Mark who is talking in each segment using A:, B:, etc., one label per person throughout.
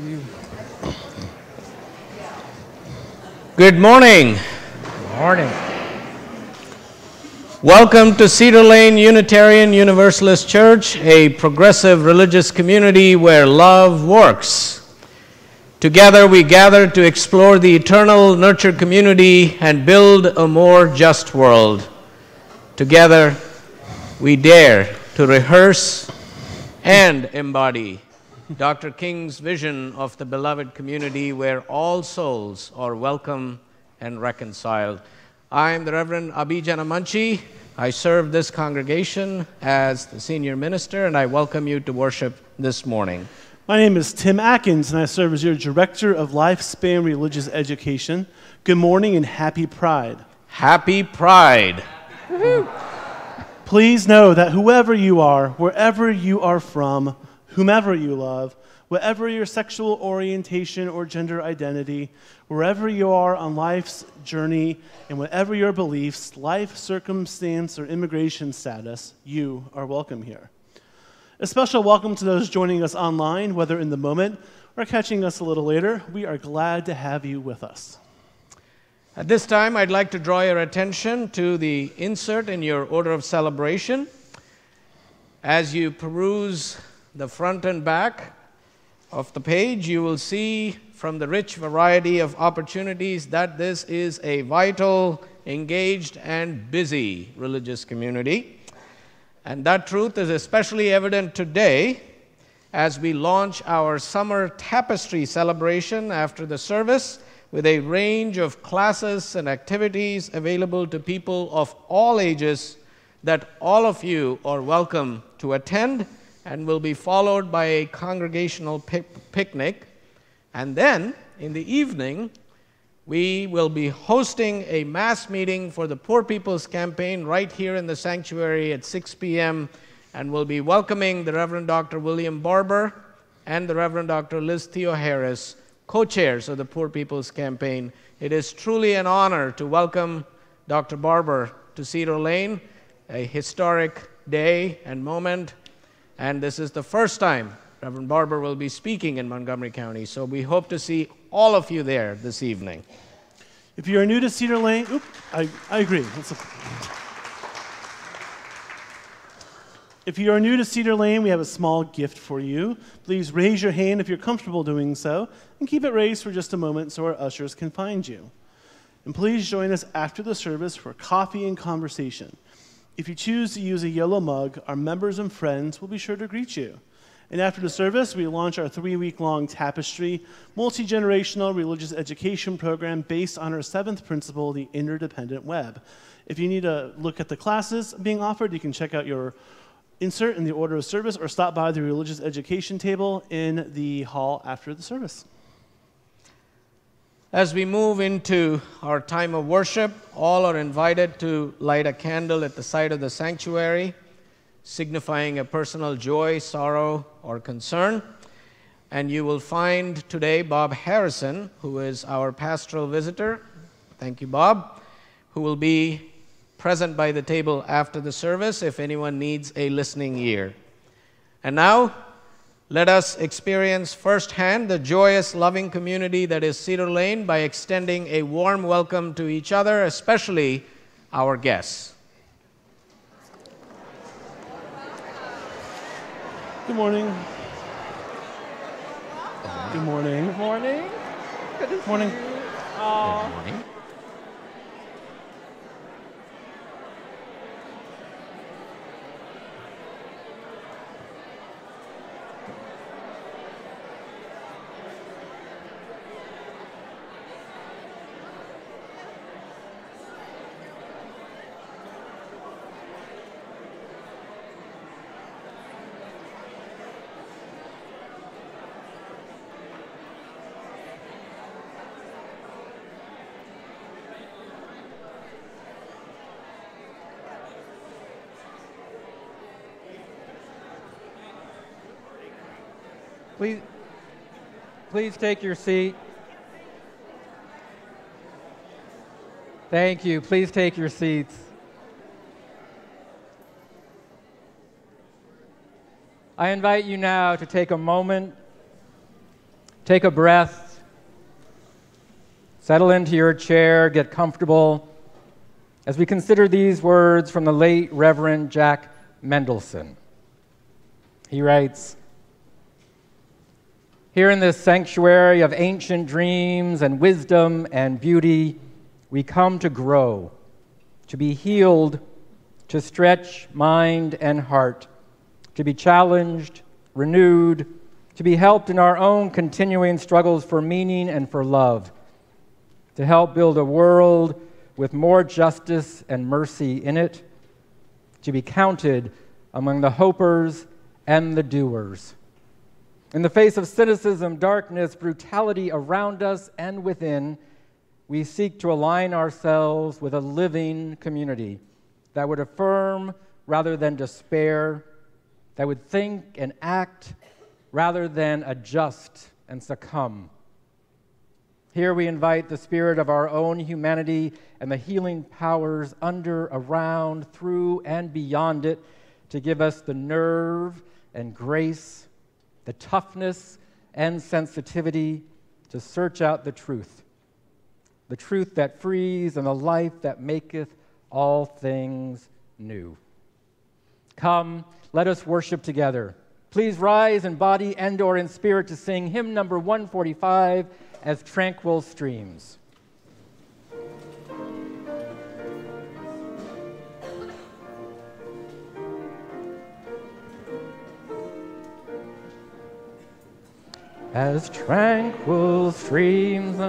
A: you.
B: Good morning.
A: Good morning.
B: Welcome to Cedar Lane Unitarian Universalist Church, a progressive religious community where love works. Together we gather to explore the eternal nurture community and build a more just world. Together we dare to rehearse and embody Dr. King's vision of the beloved community where all souls are welcome and reconciled. I am the Reverend Abhi Janamanchi. I serve this congregation as the senior minister, and I welcome you to worship this morning.
C: My name is Tim Atkins, and I serve as your Director of Lifespan Religious Education. Good morning and happy Pride.
B: Happy Pride.
C: Woo-hoo. Please know that whoever you are, wherever you are from, whomever you love, whatever your sexual orientation or gender identity, wherever you are on life's journey, and whatever your beliefs, life, circumstance, or immigration status, you are welcome here. A special welcome to those joining us online, whether in the moment or catching us a little later. We are glad to have you with us.
B: At this time, I'd like to draw your attention to the insert in your order of celebration. As you peruse the front and back of the page, you will see from the rich variety of opportunities that this is a vital, engaged, and busy religious community. And that truth is especially evident today as we launch our summer tapestry celebration after the service with a range of classes and activities available to people of all ages that all of you are welcome to attend, and will be followed by a congregational picnic. And then, in the evening, we will be hosting a mass meeting for the Poor People's Campaign right here in the sanctuary at 6 p.m., and we'll be welcoming the Reverend Dr. William Barber and the Reverend Dr. Liz Theo-Harris, co-chairs of the Poor People's Campaign. It is truly an honor to welcome Dr. Barber to Cedar Lane, a historic day and moment. And this is the first time Reverend Barber will be speaking in Montgomery County, so we hope to see all of you there this evening.
C: If you are new to Cedar Lane, I agree. If you are new to Cedar Lane, we have a small gift for you. Please raise your hand if you're comfortable doing so, and keep it raised for just a moment so our ushers can find you. And please join us after the service for coffee and conversation. If you choose to use a yellow mug, our members and friends will be sure to greet you. And after the service, we launch our 3-week-long Tapestry, multi-generational religious education program based on our 7th principle, the interdependent web. If you need a look at the classes being offered, you can check out your insert in the order of service or stop by the religious education table in the hall after the service.
B: As we move into our time of worship, all are invited to light a candle at the side of the sanctuary, signifying a personal joy, sorrow, or concern. And you will find today Bob Harrison, who is our pastoral visitor. Thank you, Bob, who will be present by the table after the service if anyone needs a listening ear. And now, let us experience firsthand the joyous, loving community that is Cedar Lane by extending a warm welcome to each other, especially our guests.
C: Good morning. Good morning.
A: Good morning. Good to see
C: Morning.
A: you.
B: Good morning.
A: Please take your seat. Thank you. Please take your seats. I invite you now to take a moment Take a breath. Settle into your chair. Get comfortable as we consider these words from the late Reverend Jack Mendelson. He writes, "Here in this sanctuary of ancient dreams and wisdom and beauty, we come to grow, to be healed, to stretch mind and heart, to be challenged, renewed, to be helped in our own continuing struggles for meaning and for love, to help build a world with more justice and mercy in it, to be counted among the hopers and the doers. In the face of cynicism, darkness, brutality around us and within, we seek to align ourselves with a living community that would affirm rather than despair, that would think and act rather than adjust and succumb. Here we invite the spirit of our own humanity and the healing powers under, around, through, and beyond it to give us the nerve and grace, the toughness and sensitivity to search out the truth that frees and the life that maketh all things new. Come, let us worship together. Please rise in body and or in spirit to sing hymn number 145, As Tranquil Streams. As tranquil streams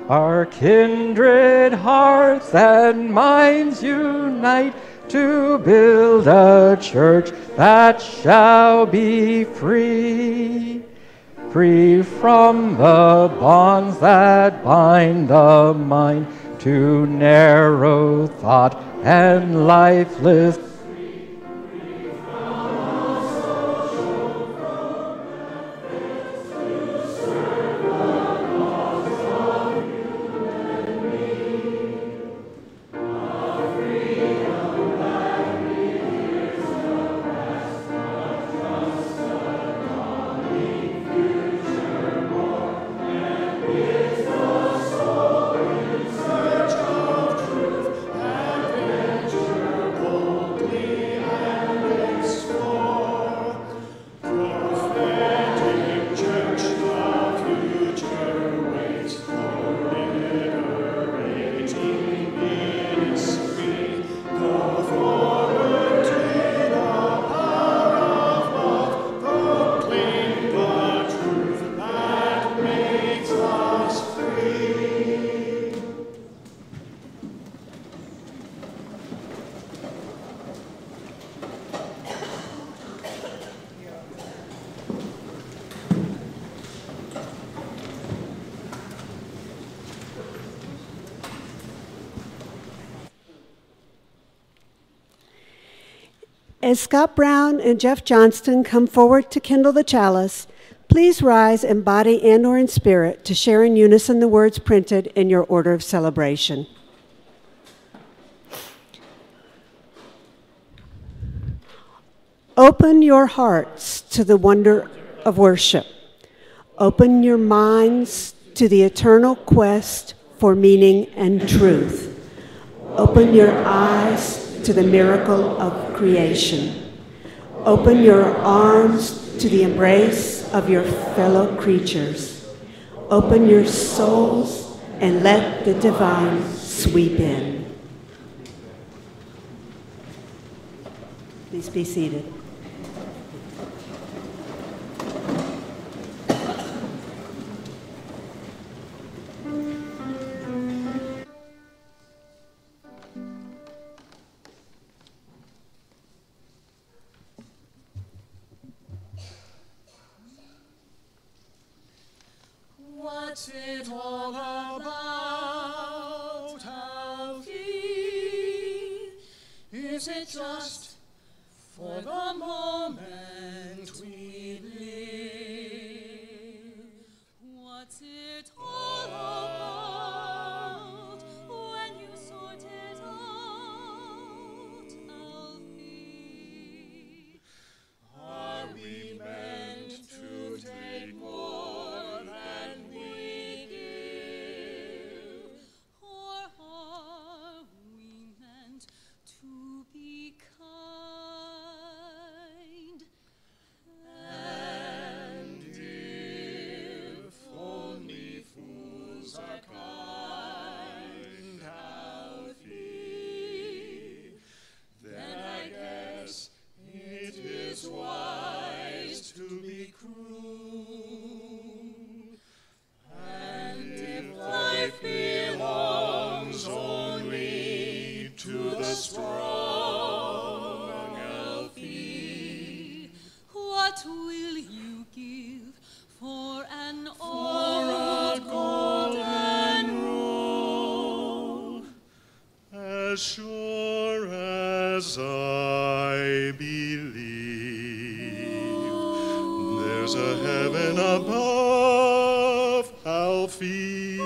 A: our kindred hearts and minds unite to build a church that shall be free, free from the bonds that bind the mind to narrow thought and lifeless.
D: As Scott Brown and Jeff Johnston come forward to kindle the chalice, please rise in body and or in spirit to share in unison the words printed in your order of celebration. Open your hearts to the wonder of worship. Open your minds to the eternal quest for meaning and truth. Open your eyes to the miracle of creation. Open your arms to the embrace of your fellow creatures. Open your souls and let the divine sweep in. Please be seated.
E: What's it all about, Alfie? Is it just for the moment we live? What's it all about when you sort it out,
F: As sure as I believe, there's a heaven above, Alfie.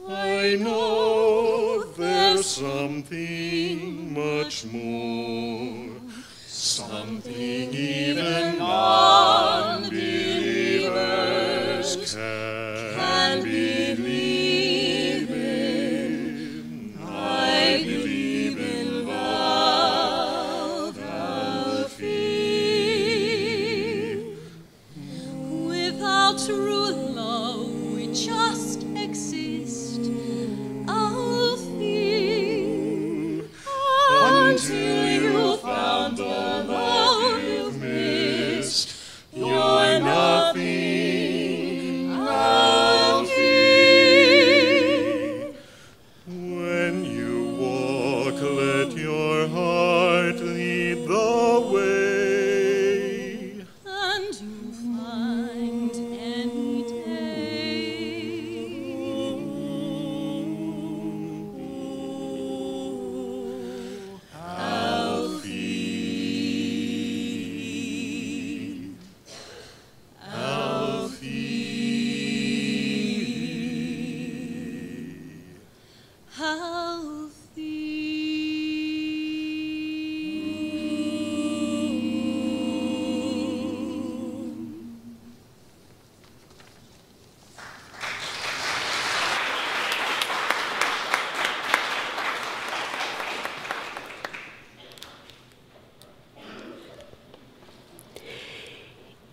F: I know there's something much more, something even unbelievers can believe in. I believe in love, Alfie.
E: Without true love, we just exist, Alfie. Until you found the love you've missed, you're nothing, Alfie.
F: When you walk, let your heart lead the way.
E: And you'll find any day.
F: Alfie, Alfie.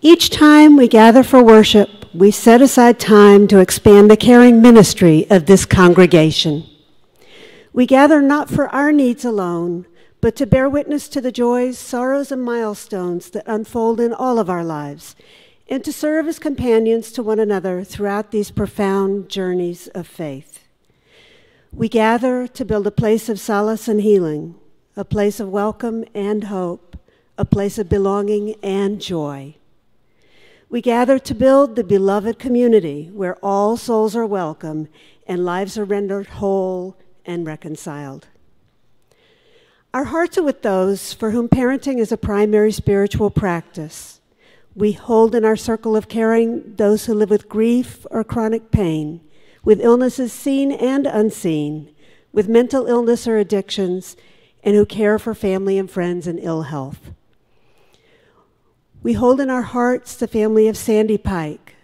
D: Each time we gather for worship, we set aside time to expand the caring ministry of this congregation. We gather not for our needs alone, but to bear witness to the joys, sorrows, and milestones that unfold in all of our lives, and to serve as companions to one another throughout these profound journeys of faith. We gather to build a place of solace and healing, a place of welcome and hope, a place of belonging and joy. We gather to build the beloved community where all souls are welcome and lives are rendered whole and reconciled. Our hearts are with those for whom parenting is a primary spiritual practice. We hold in our circle of caring those who live with grief or chronic pain, with illnesses seen and unseen, with mental illness or addictions, and who care for family and friends in ill health. We hold in our hearts the family of Sandy Pike.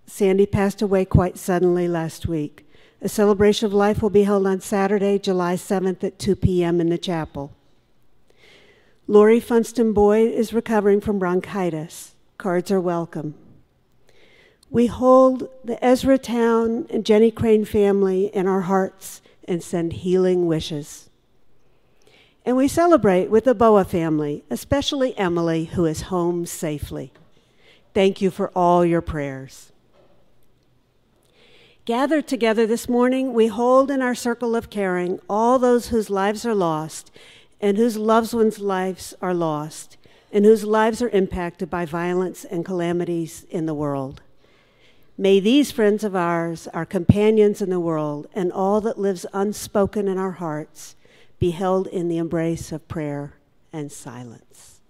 D: Sandy passed away quite suddenly last week. A celebration of life will be held on Saturday, July 7th at 2 p.m. in the chapel. Lori Funston Boyd is recovering from bronchitis. Cards are welcome. We hold the Ezra Town and Jenny Crane family in our hearts and send healing wishes. And we celebrate with the Boa family, especially Emily, who is home safely. Thank you for all your prayers. Gathered together this morning, we hold in our circle of caring all those whose lives are lost and whose loved ones' lives are lost and whose lives are impacted by violence and calamities in the world. May these friends of ours, our companions in the world, and all that lives unspoken in our hearts be held in the embrace of prayer and silence.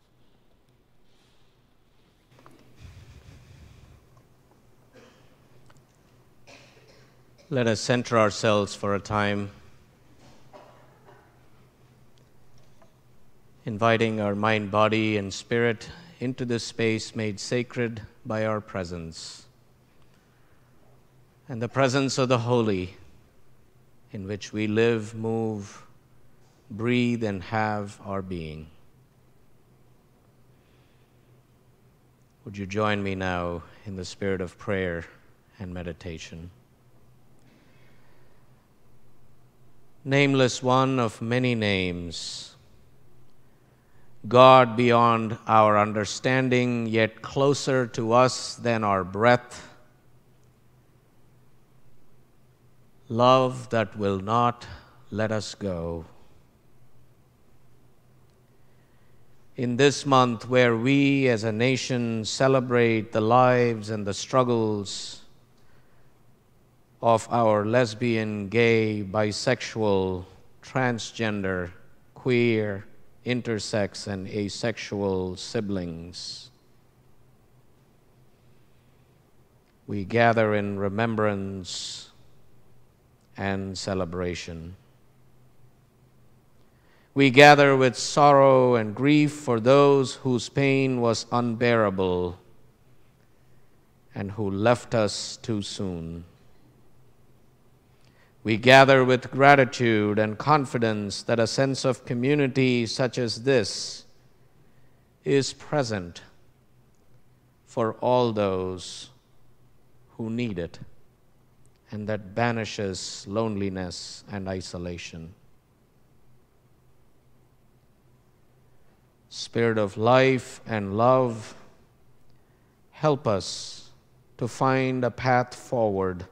B: Let us center ourselves for a time, inviting our mind, body, and spirit into this space made sacred by our presence and the presence of the holy, in which we live, move, breathe, and have our being. Would you join me now in the spirit of prayer and meditation? Nameless one of many names, God beyond our understanding, yet closer to us than our breath, love that will not let us go. In this month where we as a nation celebrate the lives and the struggles of our lesbian, gay, bisexual, transgender, queer, intersex, and asexual siblings. We gather in remembrance and celebration. We gather with sorrow and grief for those whose pain was unbearable and who left us too soon. We gather with gratitude and confidence that a sense of community such as this is present for all those who need it, and that banishes loneliness and isolation. Spirit of life and love, help us to find a path forward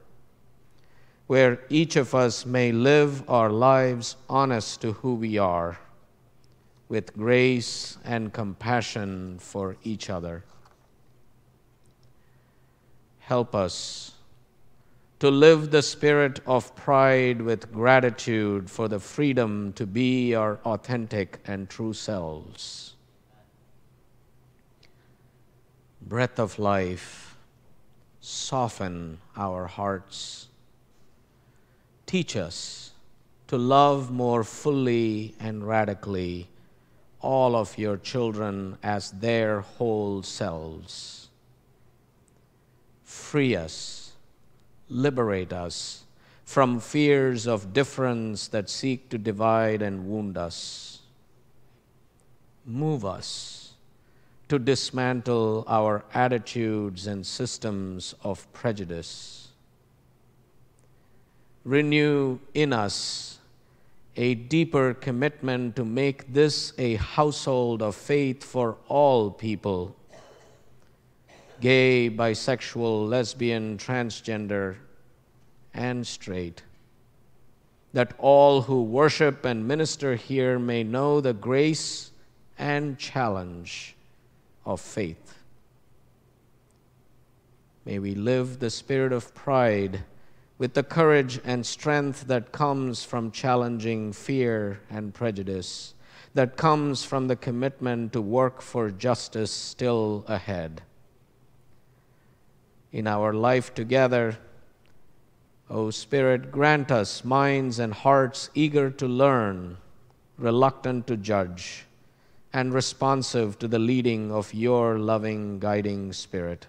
B: where each of us may live our lives honest to who we are, with grace and compassion for each other. Help us to live the spirit of pride with gratitude for the freedom to be our authentic and true selves. Breath of life, soften our hearts. Teach us to love more fully and radically all of your children as their whole selves. Free us, liberate us from fears of difference that seek to divide and wound us. Move us to dismantle our attitudes and systems of prejudice. Renew in us a deeper commitment to make this a household of faith for all people, gay, bisexual, lesbian, transgender, and straight, that all who worship and minister here may know the grace and challenge of faith. May we live the spirit of pride with the courage and strength that comes from challenging fear and prejudice, that comes from the commitment to work for justice still ahead. In our life together, O Spirit, grant us minds and hearts eager to learn, reluctant to judge, and responsive to the leading of your loving, guiding Spirit.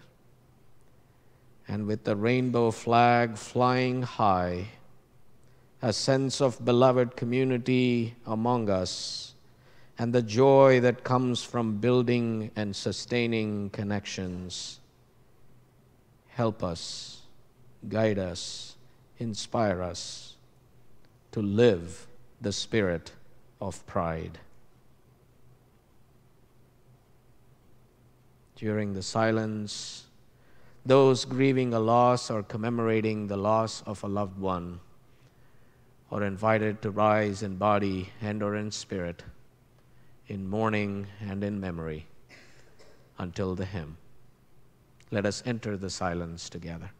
B: And with the rainbow flag flying high, a sense of beloved community among us, and the joy that comes from building and sustaining connections, help us, guide us, inspire us to live the spirit of pride. During the silence, those grieving a loss or commemorating the loss of a loved one are invited to rise in body and or in spirit, in mourning and in memory, until the hymn. Let us enter the silence together.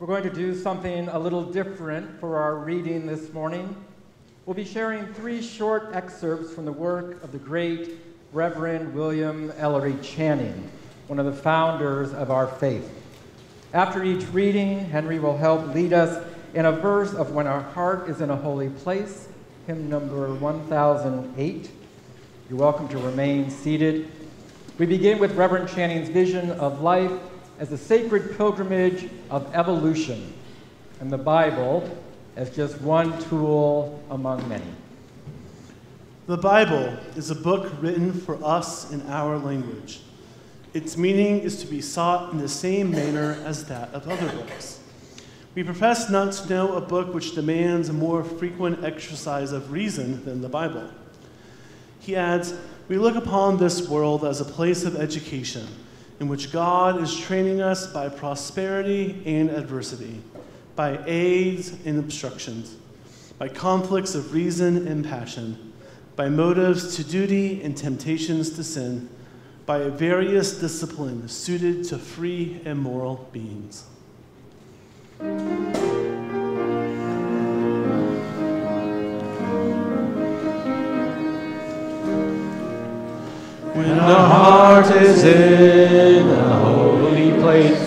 A: We're going to do something a little different for our reading this morning. We'll be sharing 3 short excerpts from the work of the great Reverend William Ellery Channing, one of the founders of our faith. After each reading, Henry will help lead us in a verse of When Our Heart is in a Holy Place, hymn number 1008. You're welcome to remain seated. We begin with Reverend Channing's vision of life as a sacred pilgrimage of evolution, and the Bible as just one tool among many.
C: The Bible is a book written for us in our language. Its meaning is to be sought in the same manner as that of other books. We profess not to know a book which demands a more frequent exercise of reason than the Bible. He adds, we look upon this world as a place of education in which God is training us by prosperity and adversity, by aids and obstructions, by conflicts of reason and passion, by motives to duty and temptations to sin, by various disciplines suited to free and moral beings.
B: When the heart is in a holy place,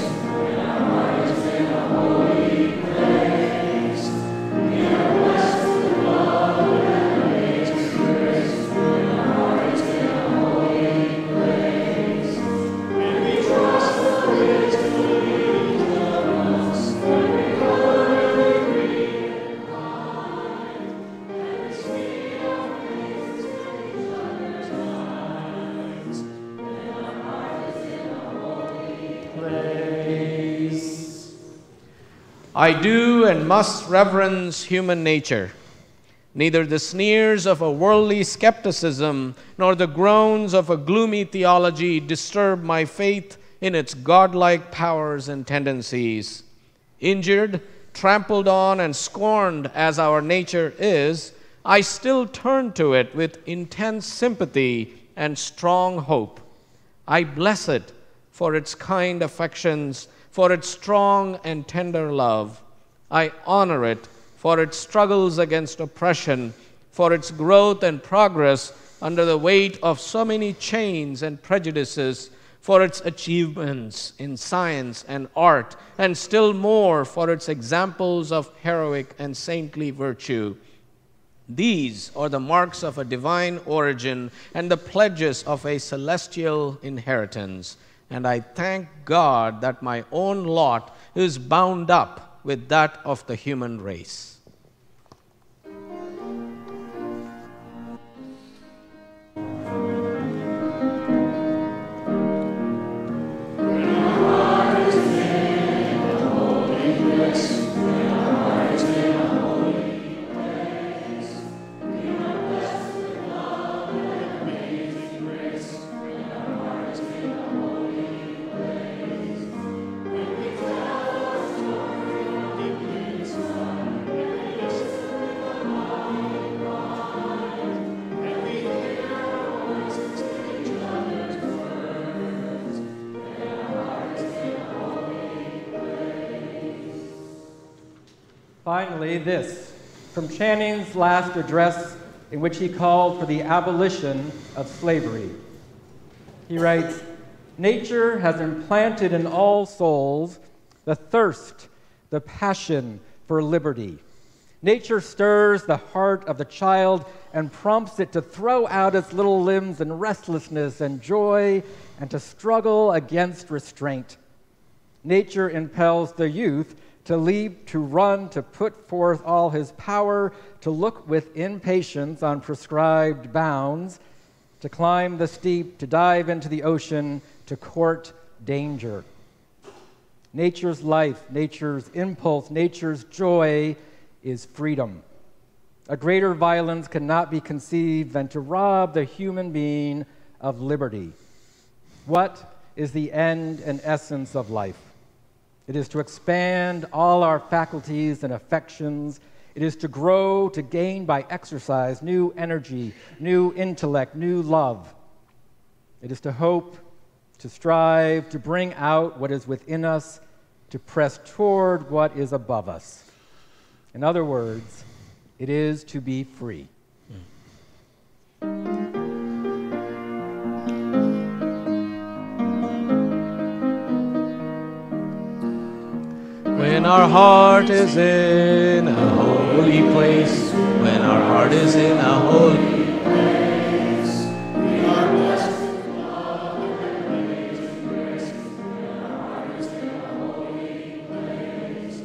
B: I do and must reverence human nature. Neither the sneers of a worldly skepticism nor the groans of a gloomy theology disturb my faith in its godlike powers and tendencies. Injured, trampled on, and scorned as our nature is, I still turn to it with intense sympathy and strong hope. I bless it for its kind affections, for its strong and tender love. I honor it for its struggles against oppression, for its growth and progress under the weight of so many chains and prejudices, for its achievements in science and art, and still more for its examples of heroic and saintly virtue. These are the marks of a divine origin and the pledges of a celestial inheritance. And I thank God that my own lot is bound up with that of the human race.
A: Finally, this, from Channing's last address in which he called for the abolition of slavery. He writes, "Nature has implanted in all souls the thirst, the passion for liberty. Nature stirs the heart of the child and prompts it to throw out its little limbs in restlessness and joy and to struggle against restraint. Nature impels the youth to leap, to run, to put forth all his power, to look with impatience on prescribed bounds, to climb the steep, to dive into the ocean, to court danger. Nature's life, nature's impulse, nature's joy is freedom. A greater violence cannot be conceived than to rob the human being of liberty. What is the end and essence of life? It is to expand all our faculties and affections. It is to grow, to gain by exercise new energy, new intellect, new love. It is to hope, to strive, to bring out what is within us to press toward what is above us. In other words, it is to be free.
B: When our heart is in a holy place, when our heart is in a holy place, we are blessed with love and amazing grace. When our heart is in a holy place,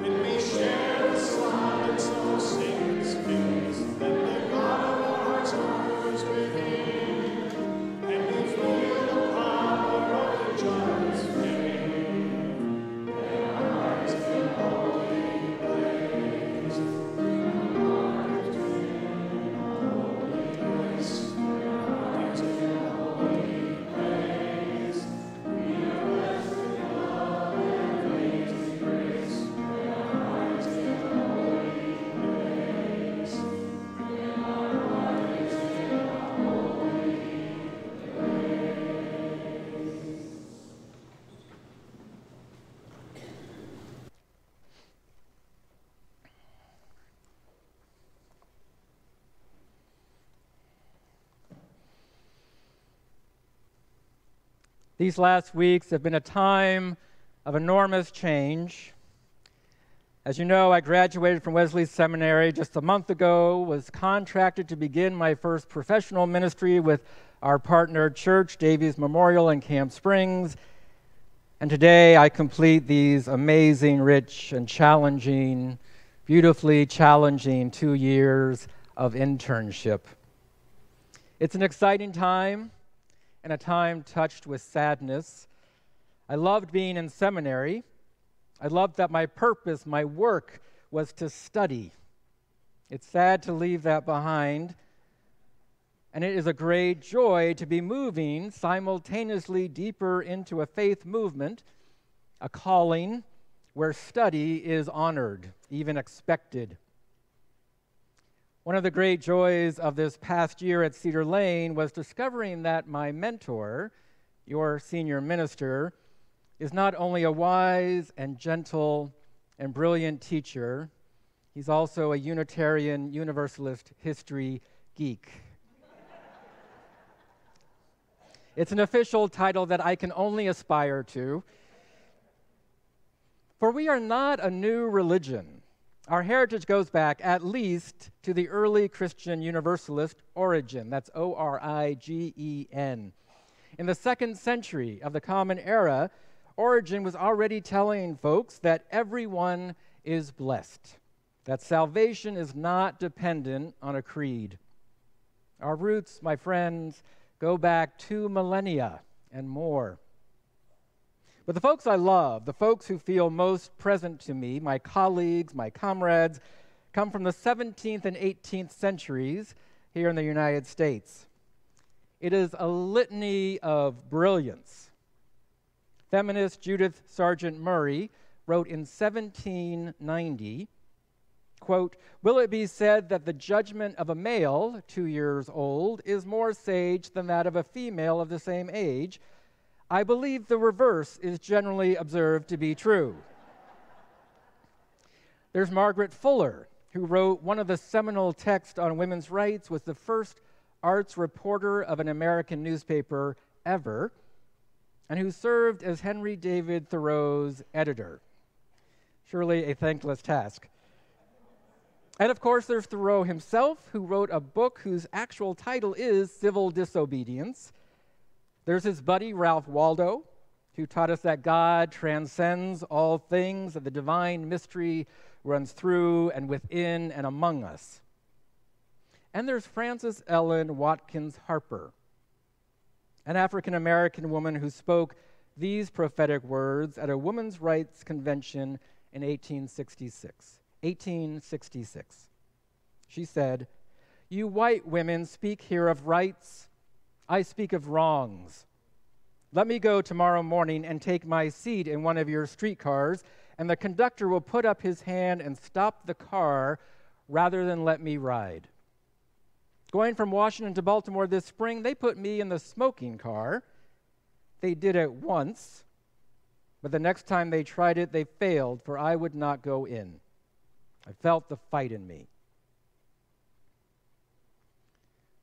B: when we share the silence of Satan's gaze, then the God of our hearts moves within, and we feel the power of the Judge's faith.
A: These last weeks have been a time of enormous change. As you know, I graduated from Wesley Seminary just a month ago, was contracted to begin my first professional ministry with our partner church, Davies Memorial in Camp Springs. And today I complete these amazing, rich, and challenging, beautifully challenging 2 years of internship. It's an exciting time, and a time touched with sadness. I loved being in seminary. I loved that my purpose, my work, was to study. It's sad to leave that behind, and it is a great joy to be moving simultaneously deeper into a faith movement, a calling where study is honored, even expected. One of the great joys of this past year at Cedar Lane was discovering that my mentor, your senior minister, is not only a wise and gentle and brilliant teacher, he's also a Unitarian Universalist history geek. It's an official title that I can only aspire to. For we are not a new religion. Our heritage goes back at least to the early Christian Universalist Origen. That's Origen. In the 2nd century of the Common Era, Origen was already telling folks that everyone is blessed, that salvation is not dependent on a creed. Our roots, my friends, go back 2 millennia and more. But the folks I love, the folks who feel most present to me, my colleagues, my comrades, come from the 17th and 18th centuries here in the United States. It is a litany of brilliance. Feminist Judith Sargent Murray wrote in 1790, quote, "Will it be said that the judgment of a male 2 years old is more sage than that of a female of the same age? I believe the reverse is generally observed to be true." There's Margaret Fuller, who wrote one of the seminal texts on women's rights, was the first arts reporter of an American newspaper ever, and who served as Henry David Thoreau's editor. Surely a thankless task. And of course, there's Thoreau himself, who wrote a book whose actual title is Civil Disobedience. There's his buddy, Ralph Waldo, who taught us that God transcends all things, that the divine mystery runs through and within and among us. And there's Frances Ellen Watkins Harper, an African-American woman who spoke these prophetic words at a women's rights convention in 1866. She said, "You white women speak here of rights. I speak of wrongs. Let me go tomorrow morning and take my seat in one of your streetcars, and the conductor will put up his hand and stop the car rather than let me ride. Going from Washington to Baltimore this spring, they put me in the smoking car. They did it once. But the next time they tried it, they failed, for I would not go in. I felt the fight in me.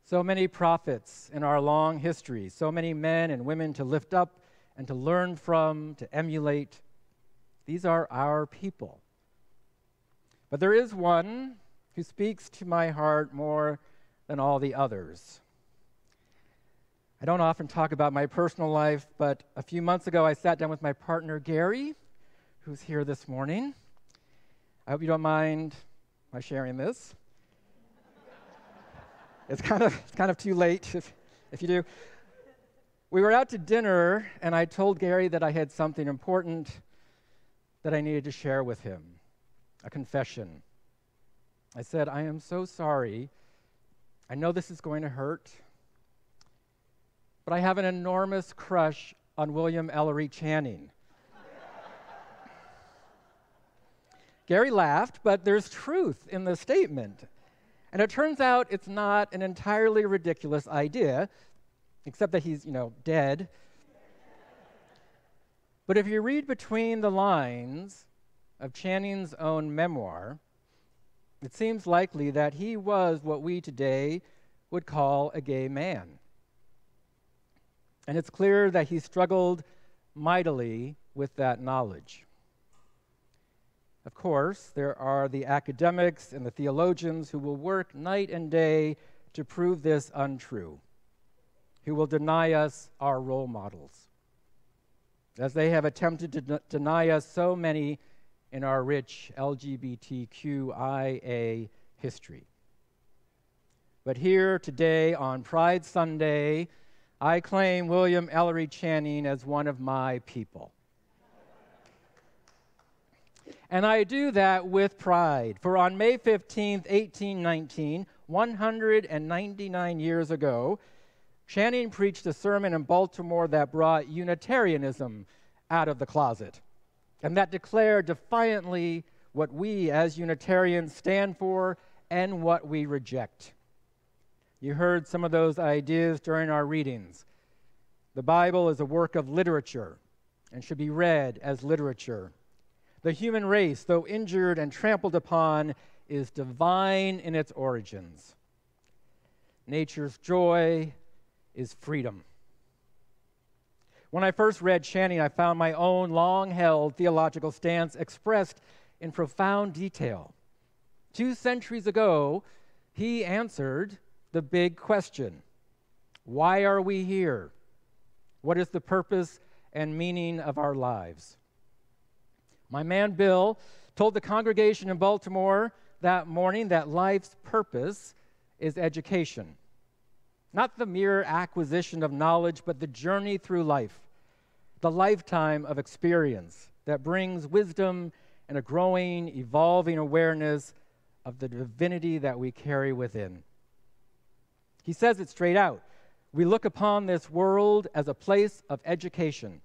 A: So many prophets in our long history, so many men and women to lift up and to learn from, to emulate. These are our people. But there is one who speaks to my heart more than all the others. I don't often talk about my personal life, but a few months ago I sat down with my partner, Gary, who's here this morning. I hope you don't mind my sharing this. It's kind of too late if you do. We were out to dinner, and I told Gary that I had something important that I needed to share with him, a confession. I said, I am so sorry. I know this is going to hurt, but I have an enormous crush on William Ellery Channing. Gary laughed, but there's truth in the statement. And it turns out it's not an entirely ridiculous idea, except that he's, dead. But if you read between the lines of Channing's own memoir, it seems likely that he was what we today would call a gay man. And it's clear that he struggled mightily with that knowledge. Of course, there are the academics and the theologians who will work night and day to prove this untrue, who will deny us our role models, as they have attempted to deny us so many in our rich LGBTQIA history. But here today on Pride Sunday, I claim William Ellery Channing as one of my people. And I do that with pride, for on May 15th, 1819, 199 years ago, Channing preached a sermon in Baltimore that brought Unitarianism out of the closet, and that declared defiantly what we as Unitarians stand for and what we reject. You heard some of those ideas during our readings. The Bible is a work of literature and should be read as literature. The human race, though injured and trampled upon, is divine in its origins. Nature's joy is freedom. When I first read Channing, I found my own long-held theological stance expressed in profound detail. 2 centuries ago, he answered the big question: why are we here? What is the purpose and meaning of our lives? My man Bill told the congregation in Baltimore that morning that life's purpose is education. Not the mere acquisition of knowledge, but the journey through life, the lifetime of experience that brings wisdom and a growing, evolving awareness of the divinity that we carry within. He says it straight out. We look upon this world as a place of education.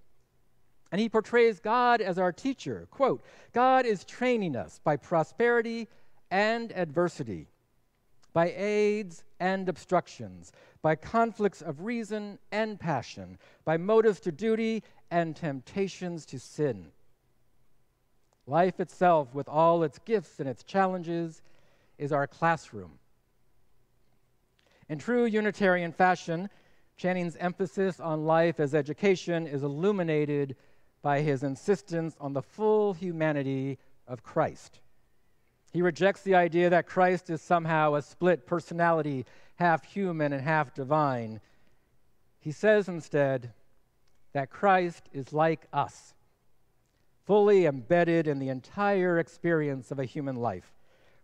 A: And he portrays God as our teacher. Quote, God is training us by prosperity and adversity, by aids and obstructions, by conflicts of reason and passion, by motives to duty and temptations to sin. Life itself, with all its gifts and its challenges, is our classroom. In true Unitarian fashion, Channing's emphasis on life as education is illuminated by his insistence on the full humanity of Christ. He rejects the idea that Christ is somehow a split personality, half human and half divine. He says instead that Christ is like us, fully embedded in the entire experience of a human life,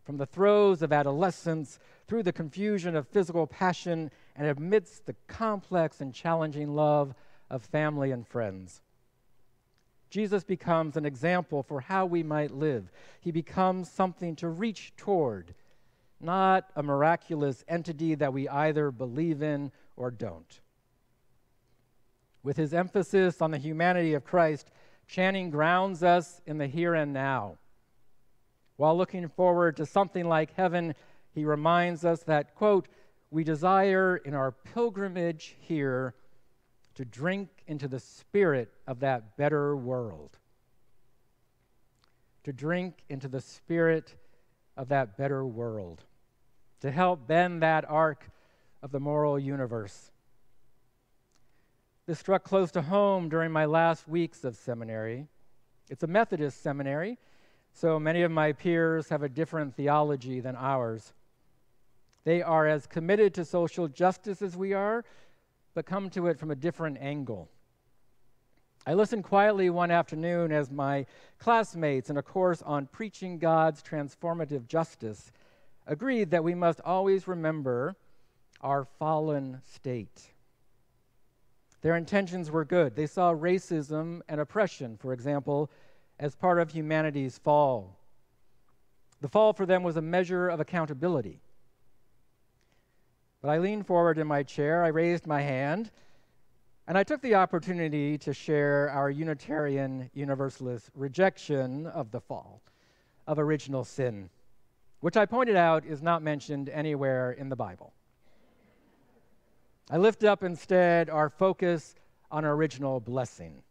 A: from the throes of adolescence through the confusion of physical passion and amidst the complex and challenging love of family and friends. Jesus becomes an example for how we might live. He becomes something to reach toward, not a miraculous entity that we either believe in or don't. With his emphasis on the humanity of Christ, Channing grounds us in the here and now. While looking forward to something like heaven, he reminds us that, quote, we desire in our pilgrimage here to drink into the spirit of that better world. To drink into the spirit of that better world. To help bend that arc of the moral universe. This struck close to home during my last weeks of seminary. It's a Methodist seminary, so many of my peers have a different theology than ours. They are as committed to social justice as we are, but come to it from a different angle. I listened quietly one afternoon as my classmates in a course on preaching God's transformative justice agreed that we must always remember our fallen state. Their intentions were good. They saw racism and oppression, for example, as part of humanity's fall. The fall for them was a measure of accountability. But I leaned forward in my chair, I raised my hand, and I took the opportunity to share our Unitarian Universalist rejection of the fall, of original sin, which I pointed out is not mentioned anywhere in the Bible. I lift up instead our focus on original blessing.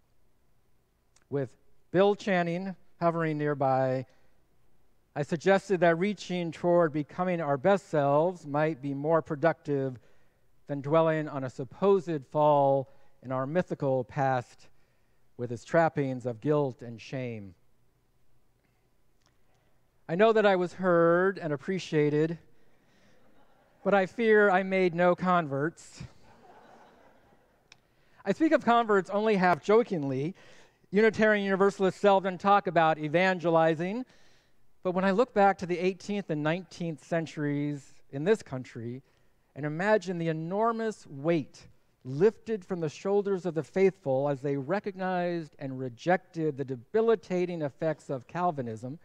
A: With Bill Channing hovering nearby, I suggested that reaching toward becoming our best selves might be more productive than dwelling on a supposed fall in our mythical past with its trappings of guilt and shame. I know that I was heard and appreciated, but I fear I made no converts. I speak of converts only half jokingly. Unitarian Universalists seldom talk about evangelizing, but when I look back to the 18th and 19th centuries in this country and imagine the enormous weight lifted from the shoulders of the faithful as they recognized and rejected the debilitating effects of Calvinism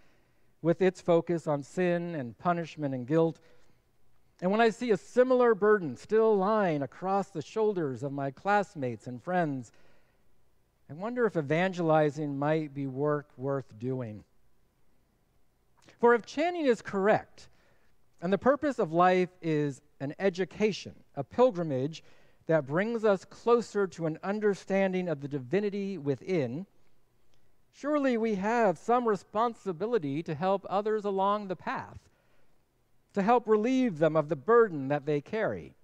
A: with its focus on sin and punishment and guilt, and when I see a similar burden still lying across the shoulders of my classmates and friends, I wonder if evangelizing might be work worth doing. For if Channing is correct, and the purpose of life is an education, a pilgrimage that brings us closer to an understanding of the divinity within, surely we have some responsibility to help others along the path, to help relieve them of the burden that they carry.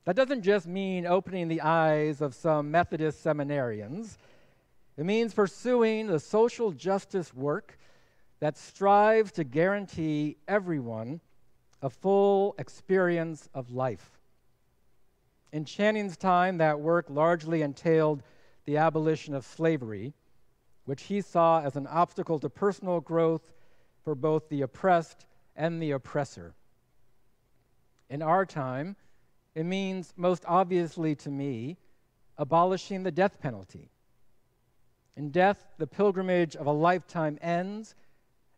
A: That doesn't just mean opening the eyes of some Methodist seminarians. It means pursuing the social justice work that strives to guarantee everyone a full experience of life. In Channing's time, that work largely entailed the abolition of slavery, which he saw as an obstacle to personal growth for both the oppressed and the oppressor. In our time, it means, most obviously to me, abolishing the death penalty. In death, the pilgrimage of a lifetime ends,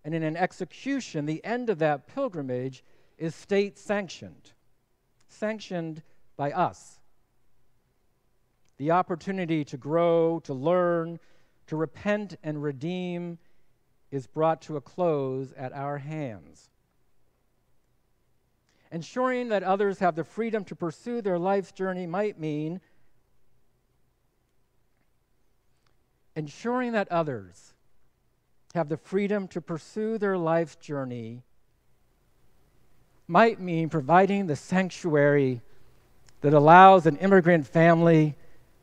A: and in an execution, the end of that pilgrimage is state-sanctioned, sanctioned by us. The opportunity to grow, to learn, to repent and redeem is brought to a close at our hands. Ensuring that others have the freedom to pursue their life's journey might mean ensuring that others have the freedom to pursue their life's journey might mean providing the sanctuary that allows an immigrant family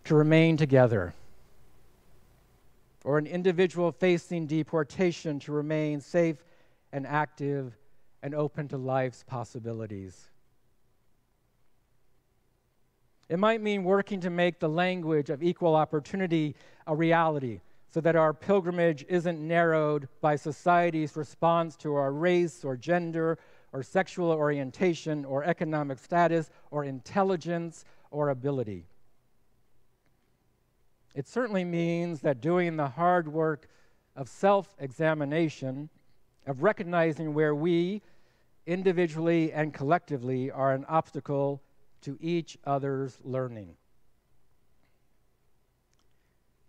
A: to remain together, or an individual facing deportation to remain safe and active and open to life's possibilities. It might mean working to make the language of equal opportunity a reality so that our pilgrimage isn't narrowed by society's response to our race or gender or sexual orientation or economic status or intelligence or ability. It certainly means that doing the hard work of self-examination, of recognizing where we, individually and collectively, are an obstacle to each other's learning.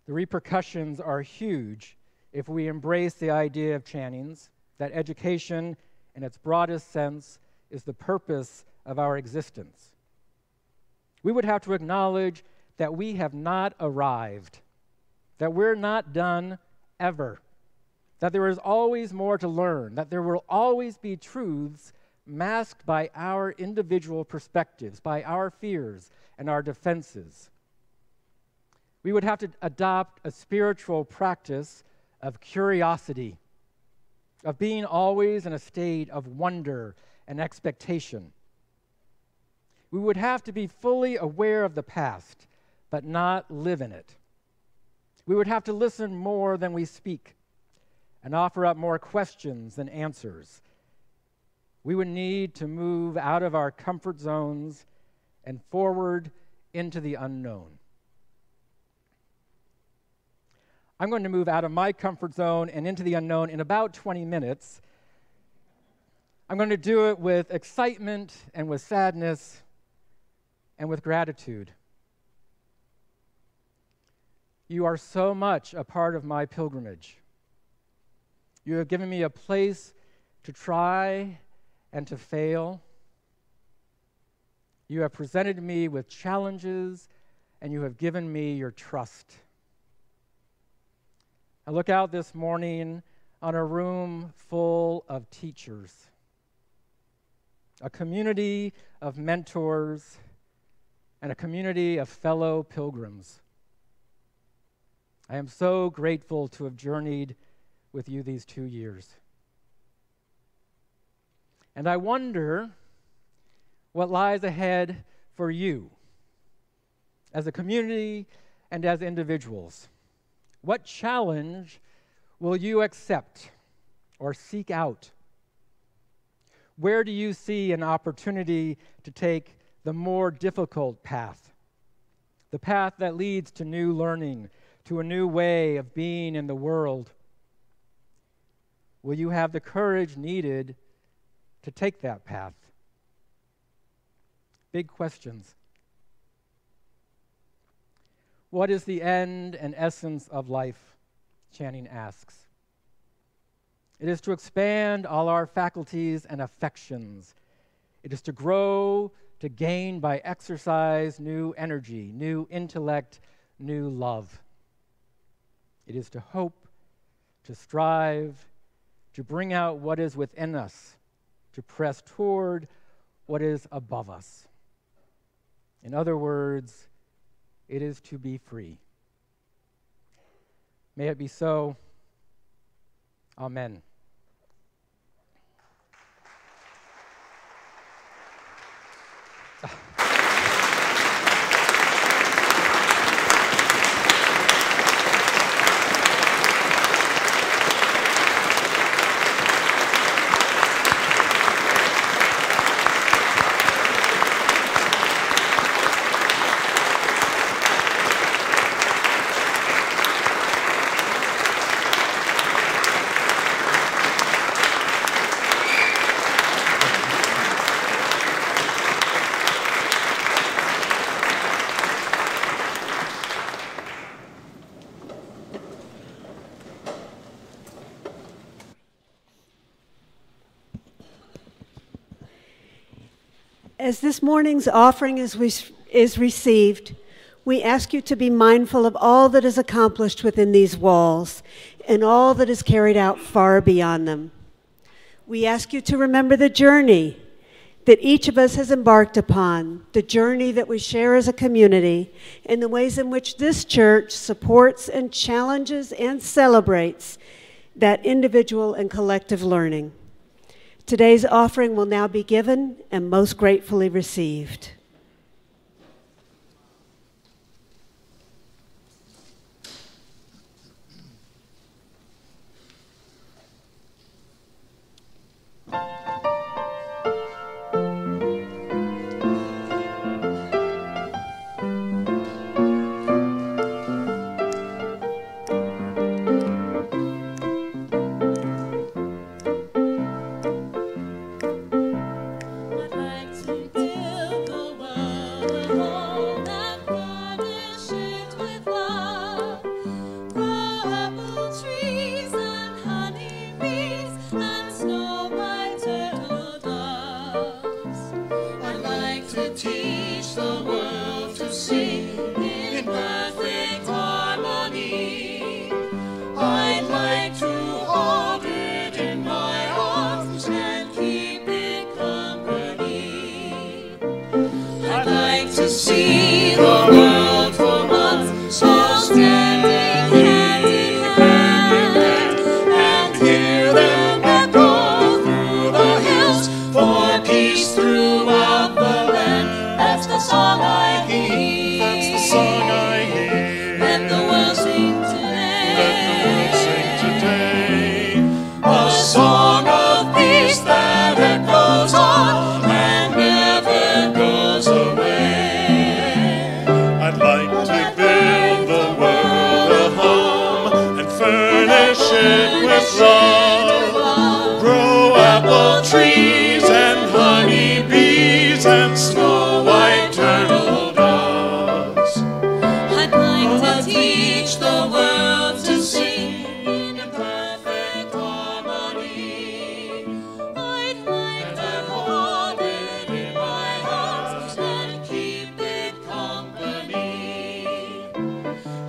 A: The repercussions are huge if we embrace the idea of Channing's, that education, in its broadest sense, is the purpose of our existence. We would have to acknowledge that we have not arrived, that we're not done ever, that there is always more to learn, that there will always be truths masked by our individual perspectives, by our fears and our defenses. We would have to adopt a spiritual practice of curiosity, of being always in a state of wonder and expectation. We would have to be fully aware of the past, but not live in it. We would have to listen more than we speak and offer up more questions than answers. We would need to move out of our comfort zones and forward into the unknown. I'm going to move out of my comfort zone and into the unknown in about 20 minutes. I'm going to do it with excitement and with sadness and with gratitude. You are so much a part of my pilgrimage. You have given me a place to try and to fail. You have presented me with challenges, and you have given me your trust. I look out this morning on a room full of teachers, a community of mentors, and a community of fellow pilgrims. I am so grateful to have journeyed with you these 2 years. And I wonder what lies ahead for you as a community and as individuals. What challenge will you accept or seek out? Where do you see an opportunity to take the more difficult path? The path that leads to new learning, to a new way of being in the world. Will you have the courage needed to take that path? Big questions. What is the end and essence of life? Channing asks. It is to expand all our faculties and affections. It is to grow, to gain by exercise new energy, new intellect, new love. It is to hope, to strive, to bring out what is within us, to press toward what is above us. In other words, it is to be free. May it be so. Amen.
D: As this morning's offering is received, we ask you to be mindful of all that is accomplished within these walls and all that is carried out far beyond them. We ask you to remember the journey that each of us has embarked upon, the journey that we share as a community, and the ways in which this church supports and challenges and celebrates that individual and collective learning. Today's offering will now be given and most gratefully received.
E: I'd like to give to see the world for once, so standing hand in hand, and hear them echo through the hills for peace throughout the land. That's the song I hear.
F: That's the song I hear.
E: Let the world sing today.
F: Let the world sing today.
E: A song of peace that echoes on and never goes away.
F: I'd like to build the world a home and furnish it with love. Grow apple trees and honey bees and snow white turtle doves.
E: I'd like to teach the world to sing in a perfect harmony. I'd like to hold it in my arms and keep it company.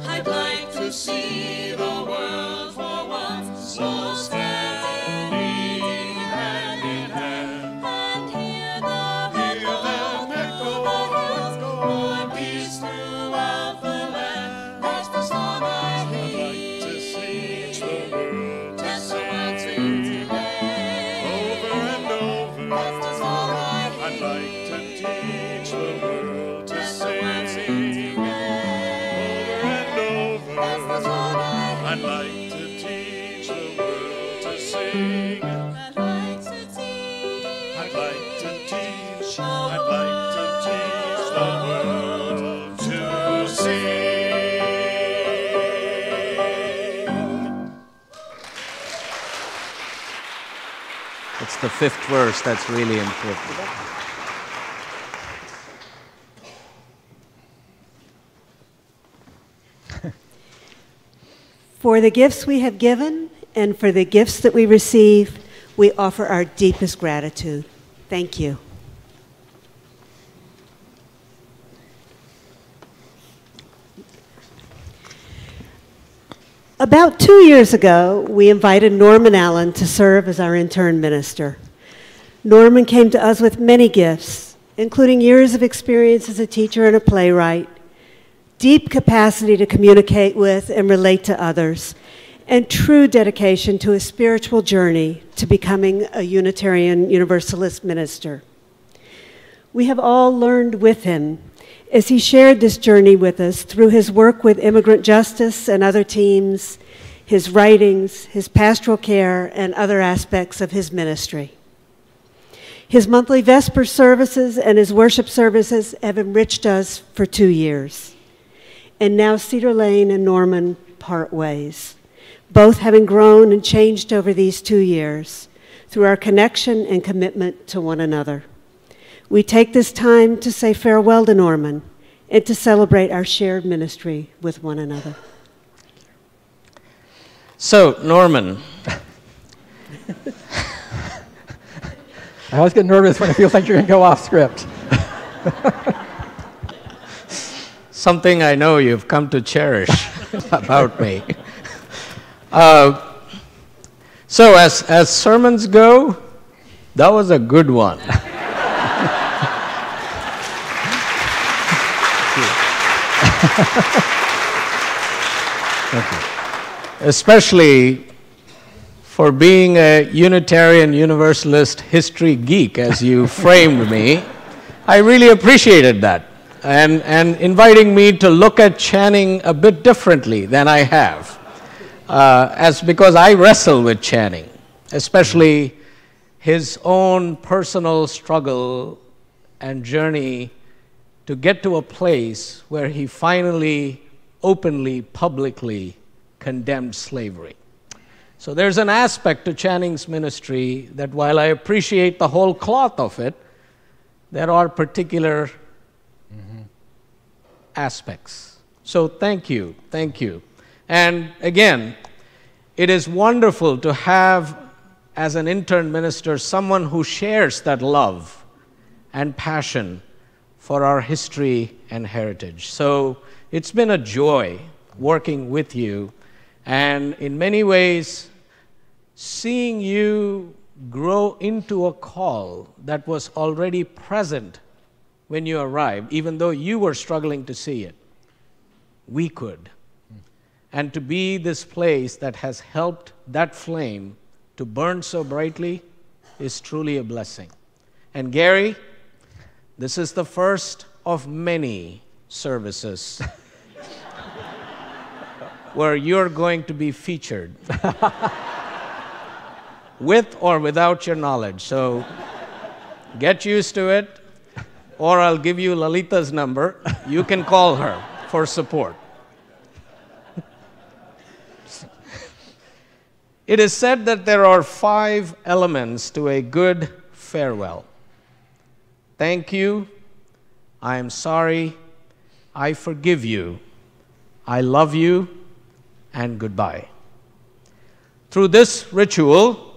E: I'd like to see the world for once, so standing hand in hand, and hear them echo through the hills, for peace throughout the land. That's the song I hear.
F: To teach the world to
E: That's the world sing
F: sing
E: today.
F: over and over.
E: That's the song I hear.
F: I'd like to teach the world to
E: That's the world sing
F: sing
E: today.
F: over and over.
E: That's the song I hear.
F: I'd like to teach the world to sing.
E: I'd like to teach.
F: I'd like to teach. I'd like to teach the world to sing.
B: It's the fifth verse that's really important.
D: For the gifts we have given and for the gifts that we receive, we offer our deepest gratitude. Thank you. About 2 years ago, we invited Norman Allen to serve as our intern minister. Norman came to us with many gifts, including years of experience as a teacher and a playwright, deep capacity to communicate with and relate to others, and true dedication to a spiritual journey to becoming a Unitarian Universalist minister. We have all learned with him as he shared this journey with us through his work with immigrant justice and other teams, his writings, his pastoral care, and other aspects of his ministry. His monthly Vesper services and his worship services have enriched us for 2 years. And now Cedar Lane and Norman part ways, both having grown and changed over these 2 years through our connection and commitment to one another. We take this time to say farewell to Norman and to celebrate our shared ministry with one another.
B: So, Norman,
A: I always get nervous when it feels like you're going to go off script.
B: something I know you've come to cherish about me. So as sermons go, that was a good one.
A: Thank you.
B: Especially for being a Unitarian Universalist history geek, as you framed me. I really appreciated that, and inviting me to look at Channing a bit differently than I have, because I wrestle with Channing, especially his own personal struggle and journey to get to a place where he finally, openly, publicly condemned slavery. So there's an aspect to Channing's ministry that, while I appreciate the whole cloth of it, there are particular aspects. So thank you. And again, it is wonderful to have, as an intern minister, someone who shares that love and passion for our history and heritage. So it's been a joy working with you, and in many ways, seeing you grow into a call that was already present when you arrived, even though you were struggling to see it, we could. And to be this place that has helped that flame to burn so brightly is truly a blessing. And Gary, this is the first of many services where you're going to be featured with or without your knowledge. So get used to it, or I'll give you Lalita's number. You can call her for support. It is said that there are 5 elements to a good farewell. Thank you, I am sorry, I forgive you, I love you, and goodbye. Through this ritual,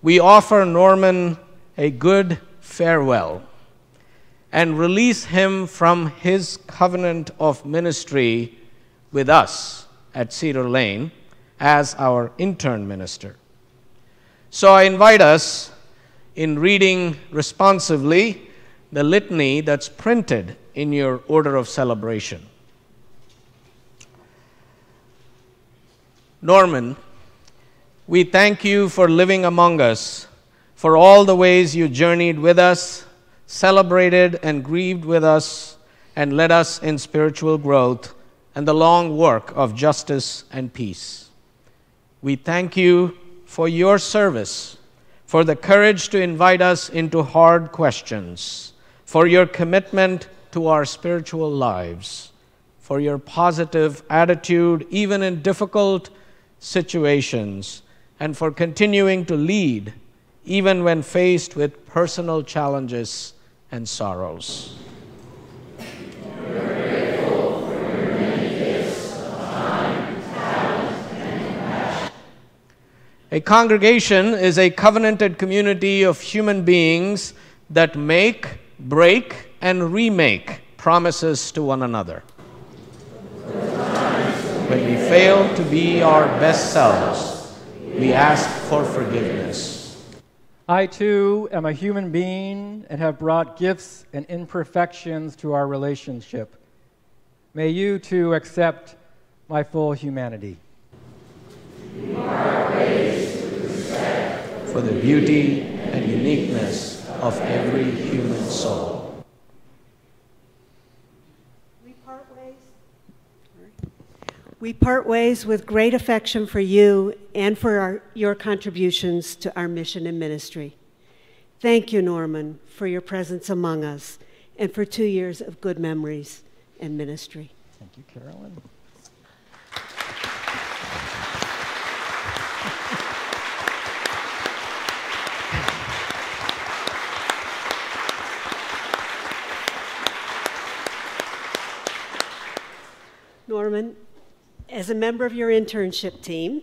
B: we offer Norman a good farewell and release him from his covenant of ministry with us at Cedar Lane as our intern minister. So I invite us, in reading responsively, the litany that's printed in your order of celebration. Norman, we thank you for living among us, for all the ways you journeyed with us, celebrated and grieved with us, and led us in spiritual growth and the long work of justice and peace. We thank you for your service, for the courage to invite us into hard questions, for your commitment to our spiritual lives, for your positive attitude even in difficult situations, and for continuing to lead even when faced with personal challenges and sorrows. A congregation is a covenanted community of human beings that make, break, and remake promises to one another. When we fail to be our best selves, we ask for forgiveness.
A: I too am a human being and have brought gifts and imperfections to our relationship. May you too accept my full humanity.
B: For the beauty and uniqueness of every human soul.
D: We part ways with great affection for you and for your contributions to our mission and ministry. Thank you, Norman, for your presence among us and for 2 years of good memories and ministry.
A: Thank you, Carolyn.
D: Norman, as a member of your internship team,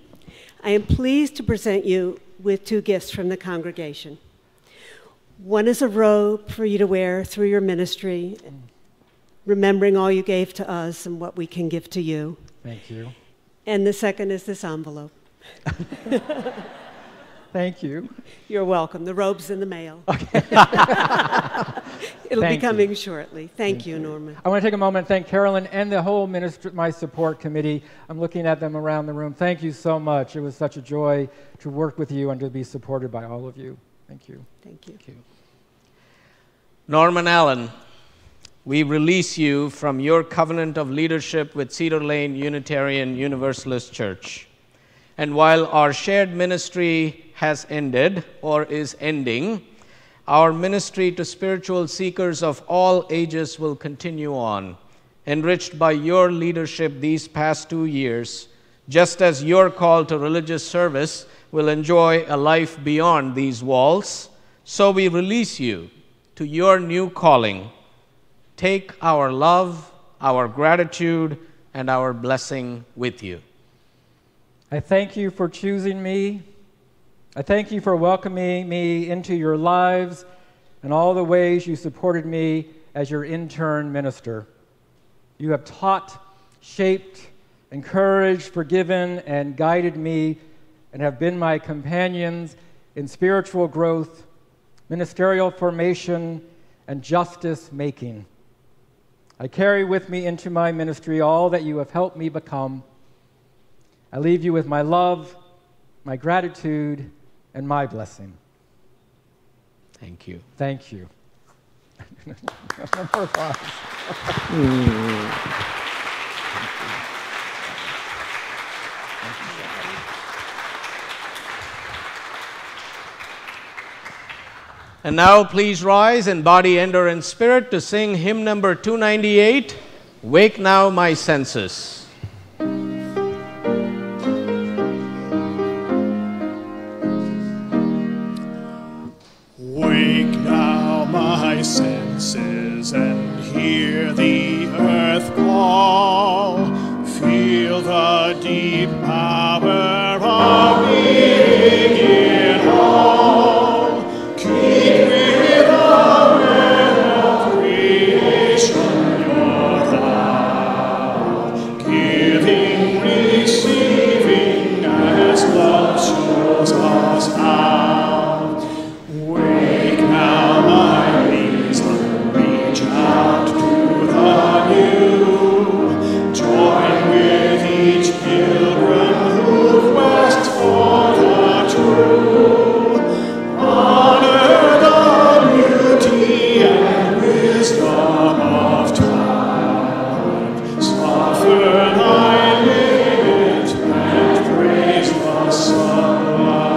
D: I am pleased to present you with 2 gifts from the congregation. One is a robe for you to wear through your ministry, remembering all you gave to us and what we can give to you.
A: Thank you.
D: And the second is this envelope.
A: Thank you.
D: You're welcome. The robe's in the mail.
A: Okay.
D: It'll be
A: Thank
D: coming
A: you.
D: shortly. Thank you, Norman.
A: I want to take a moment and thank Carolyn and the whole my support committee. I'm looking at them around the room. Thank you so much. It was such a joy to work with you and to be supported by all of you. Thank you.
D: Thank you.
B: Thank you. Norman Allen, we release you from your covenant of leadership with Cedar Lane Unitarian Universalist Church. And while our shared ministry has ended or is ending, our ministry to spiritual seekers of all ages will continue on, enriched by your leadership these past 2 years, just as your call to religious service will enjoy a life beyond these walls. So we release you to your new calling. Take our love, our gratitude, and our blessing with you.
A: I thank you for choosing me. I thank you for welcoming me into your lives and all the ways you supported me as your intern minister. You have taught, shaped, encouraged, forgiven, and guided me and have been my companions in spiritual growth, ministerial formation, and justice making. I carry with me into my ministry all that you have helped me become. I leave you with my love, my gratitude, and my blessing.
B: Thank you.
A: Thank you.
B: And now please rise in body, and or in spirit to sing hymn number 298, Wake Now My Senses.
F: Wake now my senses and hear the earth call. Feel the deep power of being in all. Keep with the will of creation your vow. Giving, receiving as love shows us how. Wake now my reason, reach out to the new. Join with each pilgrim who quests for the true. Honor the beauty and wisdom of time. Soften thy limit and praise the sublime.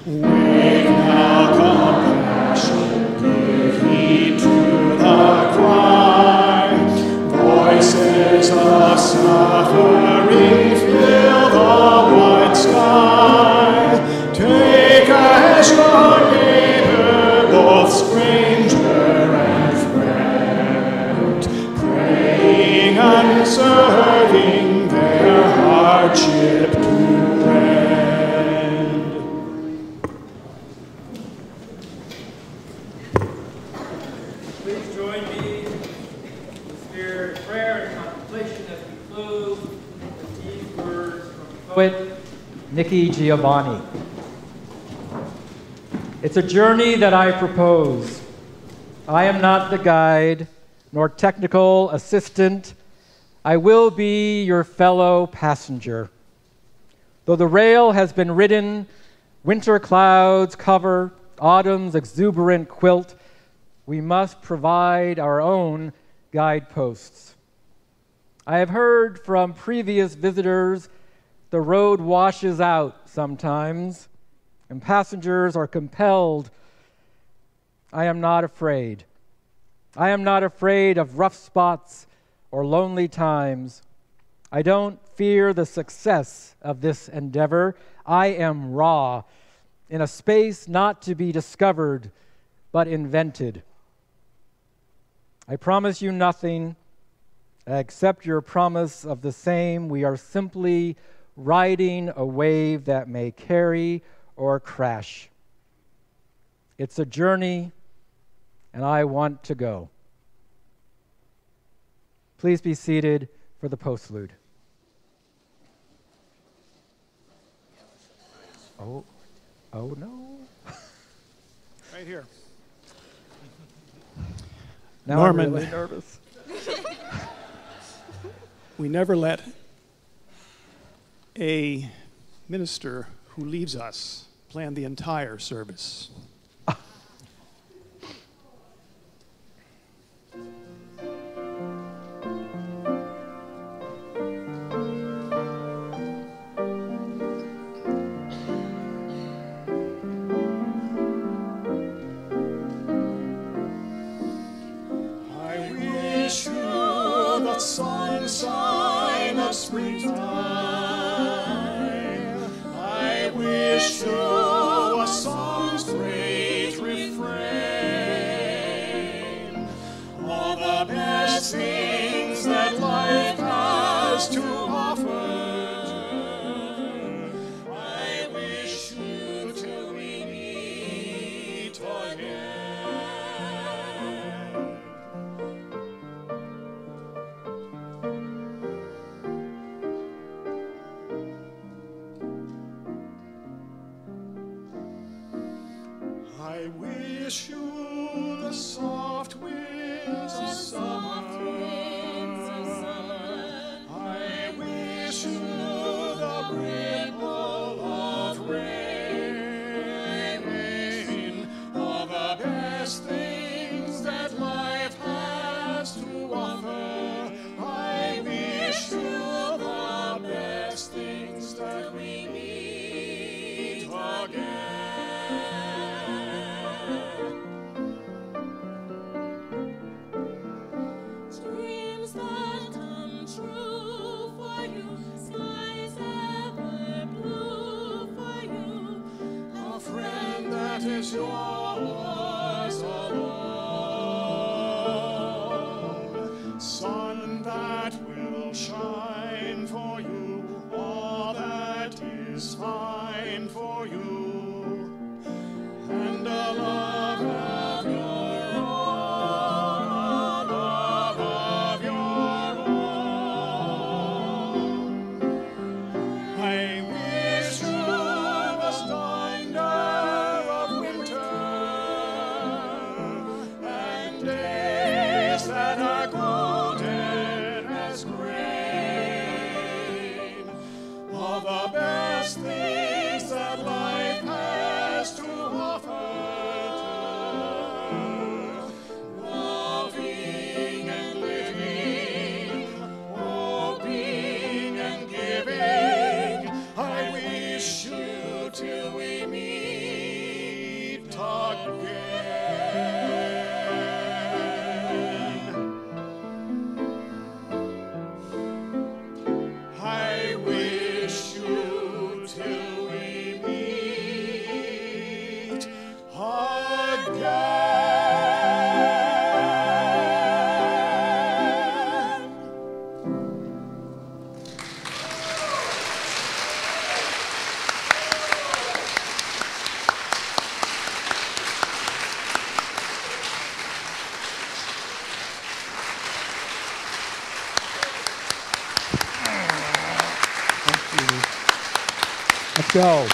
F: Wake now compassion, give heed to the cry. Voices of suffering fill the wide sky. Take as your neighbor, both stranger and friend, praying and serving their hardship to end.
A: Please join me in the spirit of prayer and contemplation as we close with these words from poet Nikki Giovanni. It's a journey that I propose. I am not the guide nor technical assistant. I will be your fellow passenger. Though the rail has been ridden, winter clouds cover autumn's exuberant quilt, we must provide our own guideposts. I have heard from previous visitors the road washes out sometimes, and passengers are compelled. I am not afraid. I am not afraid of rough spots or lonely times. I don't fear the success of this endeavor. I am raw, in a space not to be discovered, but invented. I promise you nothing. I accept your promise of the same. We are simply riding a wave that may carry or crash. It's a journey, and I want to go. Please be seated for the postlude. Oh no.
G: Right here.
A: Now
G: Norman.
A: I'm really nervous.
G: We never let a minister who leaves us plan the entire service.
F: Sunshine of springtime, I wish you a song's great refrain. All the best things that life has to offer, I wish you till we meet again. I wish you the soft winds of summer. I wish you the ripple of rain, all the best things that life has to offer. I wish you the best things that we meet again.
E: Dreams that come true for you, skies ever blue for you,
F: A friend that is yours alone. Sun that will shine for you, all that is fine for you, and a love of your own, a love of your own. I wish you the splendor of winter and days that are golden as grain, all the best things that life has to offer. Loving and living, hoping and giving, I wish you till we meet again. I wish you till we meet again.
A: Let's go.